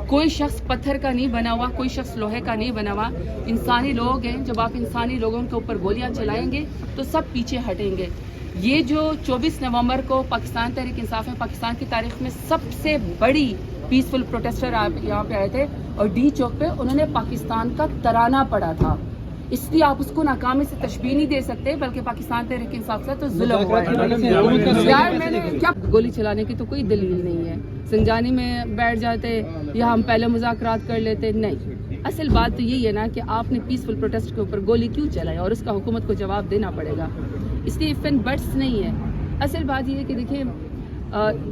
کوئی شخص پتھر کا نہیں بنا ہوا، کوئی شخص لوہے کا نہیں بنا ہوا، انسانی لوگ ہیں. جب آپ انسانی لوگوں کے اوپر گولیاں چلائیں گے تو سب پیچھے ہٹیں گے. یہ جو 24 نومبر کو پاکستان تحریک انصاف میں پاکستان کی تاریخ میں سب سے بڑی پیسفل پروٹیسٹر آپ یہاں پہ آئے تھے اور ڈی چوک پہ انہوں نے پاکستان کا ترانہ پڑھا تھا. اس لیے آپ اس کو ناکامی سے تشبیہ نہیں دے سکتے، بلکہ پاکستان تحریک انصاف سے تو ظلم ہوا ہے. یار میں نے کیا گولی چلانے کی تو کوئی دلیل نہیں ہے. سنجانی میں بیٹھ جاتے یا ہم پہلے مذاکرات کر لیتے، نہیں. اصل بات تو یہی ہے نا کہ آپ نے پیسفل پروٹیسٹ کے اوپر گولی کیوں چلائی اور اس کا حکومت کو جواب دینا پڑے گا. اس لیے فن بٹس نہیں ہے. اصل بات یہ ہے کہ دیکھیں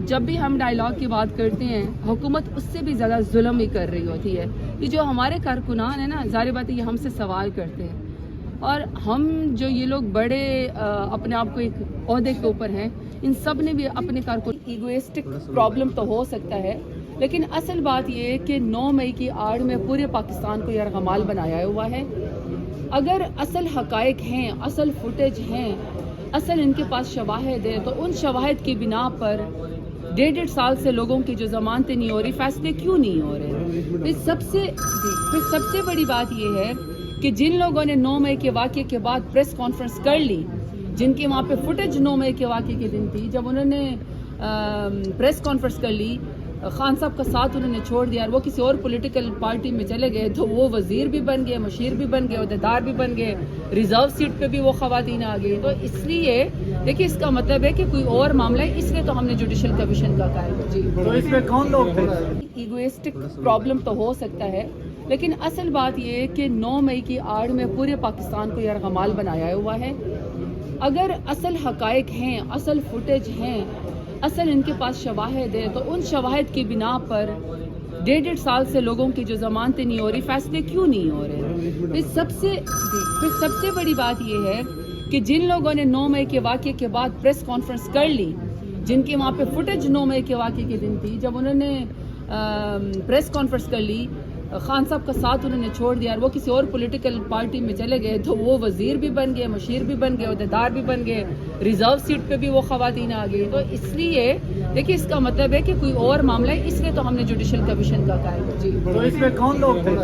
جب بھی ہم ڈائیلاگ کی بات کرتے ہیں حکومت اس سے بھی زیادہ ظلم ہی کر رہی ہوتی ہے. یہ جو ہمارے کارکنان ہیں نا، ظاہر بات ہے یہ ہم سے سوال کرتے ہیں اور ہم جو یہ لوگ بڑے اپنے آپ کو ایک عہدے کے اوپر ہیں، ان سب نے بھی اپنے کارکن ایگوئسٹک پرابلم تو ہو سکتا ہے، لیکن اصل بات یہ ہے کہ 9 مئی کی آڑ میں پورے پاکستان کو یرغمال بنایا ہوا ہے. اگر اصل حقائق ہیں، اصل فوٹیج ہیں، اصل ان کے پاس شواہد ہے، تو ان شواہد کی بنا پر 1.5 سال سے لوگوں کی جو ضمانتیں نہیں ہو رہی، فیصلے کیوں نہیں ہو رہے. پھر سب سے بڑی بات یہ ہے کہ جن لوگوں نے 9 مئی کے واقعے کے بعد پریس کانفرنس کر لی، جن کے وہاں پہ فوٹیج 9 مئی کے واقعے کے دن تھی، جب انہوں نے پریس کانفرنس کر لی، خان صاحب کا ساتھ انہوں نے چھوڑ دیا اور وہ کسی اور پولیٹیکل پارٹی میں چلے گئے، تو وہ وزیر بھی بن گئے، مشیر بھی بن گئے، عہدیدار بھی بن گئے، ریزرو سیٹ پہ بھی وہ خواتین آ گئی. تو اس لیے دیکھیں اس کا مطلب ہے کہ کوئی اور معاملہ ہے، اس لیے تو ہم نے جوڈیشل کمیشن کا قائم کیا. تو اس میں کون لوگ تھے؟ ایگوئسٹک پرابلم تو ہو سکتا ہے، لیکن اصل بات یہ ہے کہ 9 مئی کی آڑ میں پورے پاکستان کو یرغمال بنایا ہوا ہے. اگر اصل حقائق ہیں، اصل فوٹیج ہیں، اصل ان کے پاس شواہد ہے، تو ان شواہد کی بنا پر 1.5 سال سے لوگوں کی جو ضمانتیں نہیں ہو رہی، فیصلے کیوں نہیں ہو رہے. پھر سب سے بڑی بات یہ ہے کہ جن لوگوں نے 9 مئی کے واقعے کے بعد پریس کانفرنس کر لی، جن کے وہاں پہ فوٹیج 9 مئی کے واقعے کے دن تھی، جب انہوں نے پریس کانفرنس کر لی، خان صاحب کا ساتھ انہوں نے چھوڑ دیا اور وہ کسی اور پولیٹیکل پارٹی میں چلے گئے، تو وہ وزیر بھی بن گئے، مشیر بھی بن گئے، عہدیدار بھی بن گئے، ریزرو سیٹ پہ بھی وہ خواتین آ گئی. تو اس لیے دیکھیں اس کا مطلب ہے کہ کوئی اور معاملہ ہے، اس لیے تو ہم نے جوڈیشل کمیشن کا قائم کیا. تو اس میں کون لوگ تھے؟